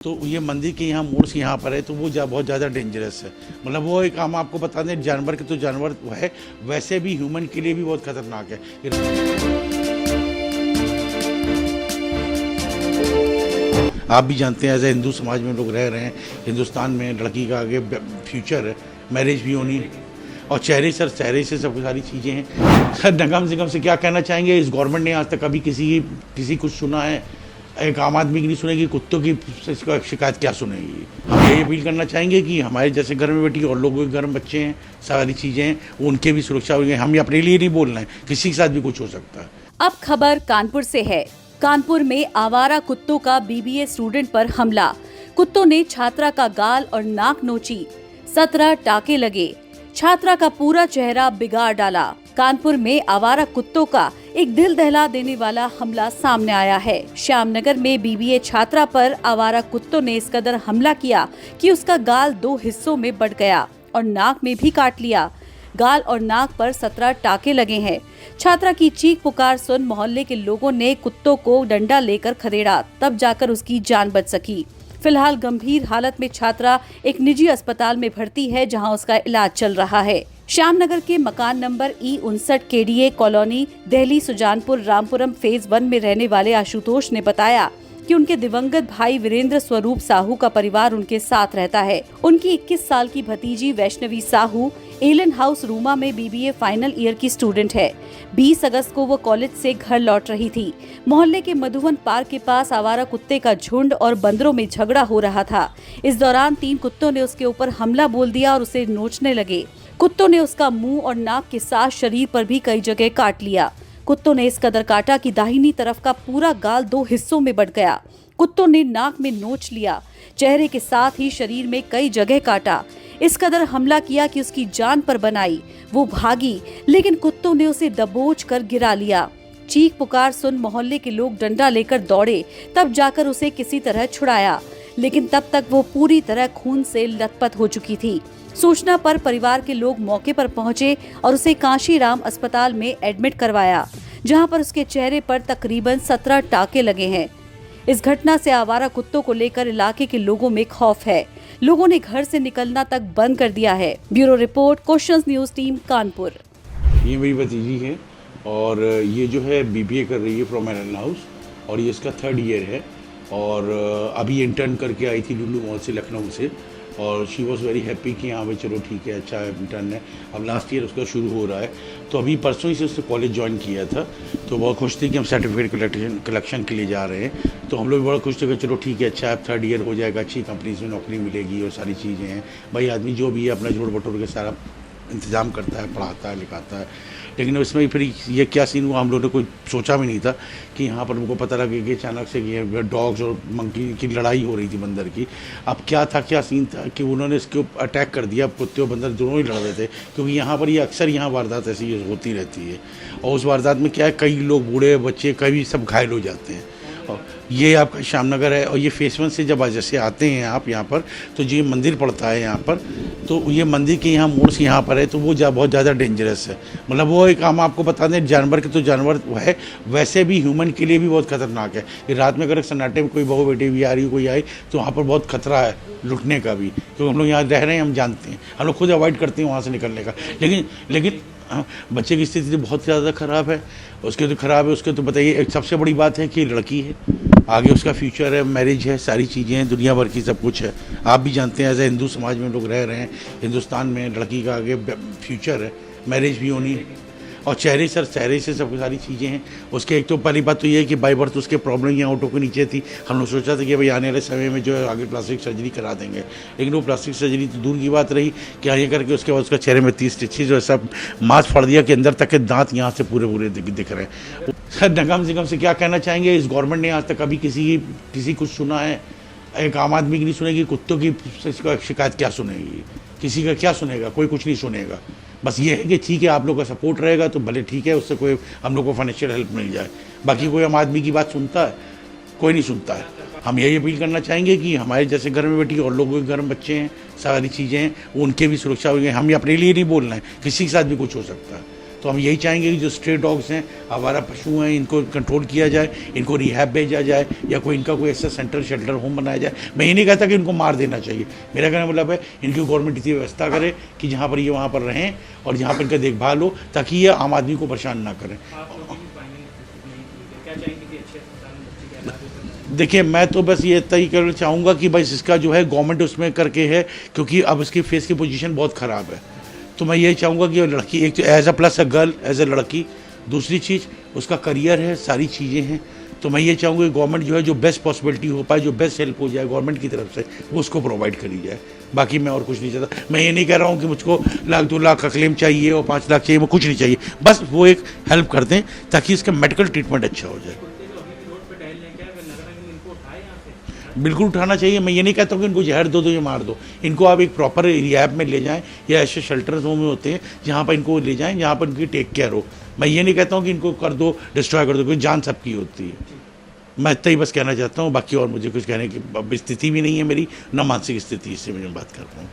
तो ये मंदिर के यहाँ मोड़ से यहाँ पर है, तो वो बहुत ज़्यादा डेंजरस है। मतलब वो एक हम आपको बता दें, जानवर के तो जानवर है, वैसे भी ह्यूमन के लिए भी बहुत खतरनाक है। आप भी जानते हैं, एज ए हिंदू समाज में लोग रह रहे हैं, हिंदुस्तान में लड़की का आगे फ्यूचर है, मैरिज भी होनी, और चेहरे से सब सारी चीज़ें हैं। सर निगम निगम से क्या कहना चाहेंगे, इस गवर्नमेंट ने आज तक कभी किसी कुछ सुना है? एक आम आदमी की नहीं सुनेगी, कुत्तों की शिकायत क्या सुनेगी? हम यही अपील करना चाहेंगे कि हमारे जैसे घर में बेटी और लोगों के घर में बच्चे हैं, सारी चीज़ें हैं, उनके भी सुरक्षा हो गई। हम ये अपने लिए नहीं बोल रहे हैं, किसी के साथ भी कुछ हो सकता है। अब खबर कानपुर से है। कानपुर में आवारा कुत्तों का बीबीए स्टूडेंट पर हमला। कुत्तों ने छात्रा का गाल और नाक नोची, 17 टाके लगे, छात्रा का पूरा चेहरा बिगाड़ डाला। कानपुर में आवारा कुत्तों का एक दिल दहला देने वाला हमला सामने आया है। श्यामनगर में बीबीए छात्रा पर आवारा कुत्तों ने इस कदर हमला किया कि उसका गाल 2 हिस्सों में बंट गया और नाक में भी काट लिया। गाल और नाक पर 17 टाके लगे हैं। छात्रा की चीख पुकार सुन मोहल्ले के लोगों ने कुत्तों को डंडा लेकर खदेड़ा, तब जाकर उसकी जान बच सकी। फिलहाल गंभीर हालत में छात्रा एक निजी अस्पताल में भर्ती है, जहां उसका इलाज चल रहा है। श्यामनगर के मकान number E59 KDA colony Delhi Sujanpur Rampuram phase 1 में रहने वाले आशुतोष ने बताया कि उनके दिवंगत भाई वीरेंद्र स्वरूप साहू का परिवार उनके साथ रहता है। उनकी 21 साल की भतीजी वैष्णवी साहू एलन हाउस रूमा में बीबीए फाइनल ईयर की स्टूडेंट है। 20 अगस्त को वो कॉलेज से घर लौट रही थी। मोहल्ले के मधुवन पार्क के पास आवारा कुत्ते का झुंड और बंदरों में झगड़ा हो रहा था। इस दौरान 3 कुत्तों ने उसके ऊपर हमला बोल दिया और उसे नोचने लगे। कुत्तों ने उसका मुंह और नाक के साथ शरीर पर भी कई जगह काट लिया। कुत्तों ने इस कदर काटा कि दाहिनी तरफ का पूरा गाल 2 हिस्सों में बंट गया। कुत्तों ने नाक में नोच लिया, चेहरे के साथ ही शरीर में कई जगह काटा। इस कदर हमला किया कि उसकी जान पर बनाई। वो भागी, लेकिन कुत्तों ने उसे दबोच कर गिरा लिया। चीख पुकार सुन मोहल्ले के लोग डंडा लेकर दौड़े, तब जाकर उसे किसी तरह छुड़ाया, लेकिन तब तक वो पूरी तरह खून से लथपथ हो चुकी थी। सूचना पर परिवार के लोग मौके पर पहुंचे और उसे कांशीराम अस्पताल में एडमिट करवाया, जहां पर उसके चेहरे पर तकरीबन 17 टाके लगे हैं। इस घटना से आवारा कुत्तों को लेकर इलाके के लोगों में खौफ है। लोगों ने घर से निकलना तक बंद कर दिया है। Bureau report, questions news team, Kanpur. ये मेरी भतीजी है और ये जो है बीबीए कर रही है फ्रॉम एलन हाउस, और ये इसका 3rd ईयर है। और अभी इंटर्न करके आई थी लुलु मॉल से, लखनऊ से, और शी वॉज़ वेरी हैप्पी कि हाँ भाई चलो ठीक है, अच्छा इंटर्न है। अब लास्ट ईयर उसका शुरू हो रहा है, तो अभी परसों ही से उसने कॉलेज ज्वाइन किया था। तो बहुत खुश थी कि हम सर्टिफिकेट कलेक्शन के लिए जा रहे हैं। तो हम लोग भी बड़ा खुश थे कि चलो ठीक है, अच्छा अब 3rd ईयर हो जाएगा, अच्छी कंपनीज में नौकरी मिलेगी और सारी चीज़ें हैं। भाई आदमी जो भी है अपना जोड़ बटोर के सारा इंतज़ाम करता है, पढ़ाता है, लिखाता है। लेकिन इसमें फिर ये क्या सीन हुआ, हम लोगों ने कोई सोचा भी नहीं था कि यहाँ पर हमको पता लगे कि अचानक से ये डॉग्स और मंकी की लड़ाई हो रही थी बंदर की। अब क्या सीन था कि उन्होंने इसके ऊपर अटैक कर दिया। कुत्ते और बंदर दोनों ही लड़ रहे थे, क्योंकि यहाँ पर ये अक्सर यहाँ वारदात ऐसी होती रहती है। और उस वारदात में क्या है, कई लोग, बूढ़े बच्चे, कई सब घायल हो जाते हैं। ये आपका श्यामनगर है, और ये फेस 1 से जब जैसे आते हैं आप यहाँ पर, तो जो मंदिर पड़ता है यहाँ पर, तो ये मंदिर के यहाँ मोड़ से यहाँ पर है, तो वो बहुत ज़्यादा डेंजरस है। मतलब वो एक हम आपको बता दें, जानवर के तो जानवर है, वैसे भी ह्यूमन के लिए भी बहुत खतरनाक है। कि रात में अगर सन्नाटे में कोई बहू बेटी भी आ रही, कोई आई, तो वहाँ पर बहुत खतरा है लुटने का भी, क्योंकि हम लोग यहाँ रह रहे हैं, हम जानते हैं, हम लोग खुद अवॉइड करते हैं वहाँ से निकलने का। लेकिन बच्चे की स्थिति तो बहुत ज़्यादा ख़राब है। उसके तो ख़राब है, उसके तो बताइए, एक सबसे बड़ी बात है कि लड़की है, आगे उसका फ्यूचर है, मैरिज है, सारी चीज़ें हैं, दुनिया भर की सब कुछ है। आप भी जानते हैं, एज ए हिंदू समाज में लोग रह रहे हैं, हिंदुस्तान में लड़की का आगे फ्यूचर है, मैरिज भी होनी, और चेहरे से सब सारी चीज़ें हैं। उसके एक तो पहली बात तो ये है कि बाई बर्थ उसके प्रॉब्लम यहाँ ऑटो के नीचे थी। हम लोग सोचा था कि भाई आने वाले समय में जो है आगे प्लास्टिक सर्जरी करा देंगे, लेकिन वो प्लास्टिक सर्जरी तो दूर की बात रही कि आगे करके उसके बाद उसका चेहरे में 30 स्टिचेज और सब मांस फाड़ दिया कि अंदर तक के दांत यहाँ से पूरे दिख रहे हैं। सर निगम से क्या कहना चाहेंगे, इस गवर्नमेंट ने आज तक कभी किसी कुछ सुना है? एक आम आदमी की नहीं सुनेगी, कुत्तों की शिकायत क्या सुनेगी? किसी का क्या सुनेगा? कोई कुछ नहीं सुनेगा। बस ये है कि ठीक है, आप लोग का सपोर्ट रहेगा तो भले ठीक है, उससे कोई हम लोग को फाइनेंशियल हेल्प मिल जाए। बाकी कोई आम आदमी की बात सुनता है? कोई नहीं सुनता है। हम यही अपील करना चाहेंगे कि हमारे जैसे घर में बेटी और लोगों के घर में बच्चे हैं, सारी चीज़ें हैं, उनके भी सुरक्षा हो गई। हम ये अपने लिए नहीं बोल रहे हैं, किसी के साथ भी कुछ हो सकता है। तो हम यही चाहेंगे कि जो स्ट्रे डॉग्स हैं, आवारा पशु हैं, इनको कंट्रोल किया जाए, इनको रिहैब भेजा जाए या कोई इनका कोई ऐसा सेंटर शेल्टर होम बनाया जाए। मैं ये नहीं कहता कि इनको मार देना चाहिए, मेरा कहने का मतलब है इनकी गवर्नमेंट इतनी व्यवस्था करे कि जहाँ पर ये वहाँ पर रहें और जहाँ पर इनका देखभाल हो, ताकि ये आम आदमी को परेशान ना करें। देखिए, मैं तो बस ये तय करना चाहूँगा कि बस इसका जो है गवर्नमेंट उसमें करके है, क्योंकि अब इसकी फेस की पोजीशन बहुत ख़राब है। तो मैं ये चाहूँगा कि लड़की एक तो as a plus a girl, as a लड़की, दूसरी चीज़ उसका करियर है, सारी चीज़ें हैं। तो मैं ये चाहूँगा कि गवर्नमेंट जो है जो बेस्ट पॉसिबिलिटी हो पाए, जो बेस्ट हेल्प हो जाए गवर्नमेंट की तरफ से, वो उसको प्रोवाइड करी जाए। बाकी मैं और कुछ नहीं चाहता। मैं ये नहीं कह रहा हूँ कि मुझको 1,00,000-2,00,000 का क्लेम चाहिए और 5 लाख चाहिए, वो कुछ नहीं चाहिए। बस वो एक हेल्प कर दें ताकि इसका मेडिकल ट्रीटमेंट अच्छा हो जाए। बिल्कुल उठाना चाहिए। मैं ये नहीं कहता हूँ कि इनको जहर दो या मार दो, इनको आप एक प्रॉपर रिहैब में ले जाएं या ऐसे शेल्टर्स होम में होते हैं जहाँ पर इनको ले जाएं, जहाँ पर इनकी टेक केयर हो। मैं ये नहीं कहता हूँ कि इनको कर दो, डिस्ट्रॉय कर दो, क्योंकि जान सबकी होती है। मैं इतना ही बस कहना चाहता हूँ, बाकी और मुझे कुछ कहने की स्थिति भी नहीं है मेरी, ना मानसिक स्थिति, इससे मैं बात कर रहा हूँ।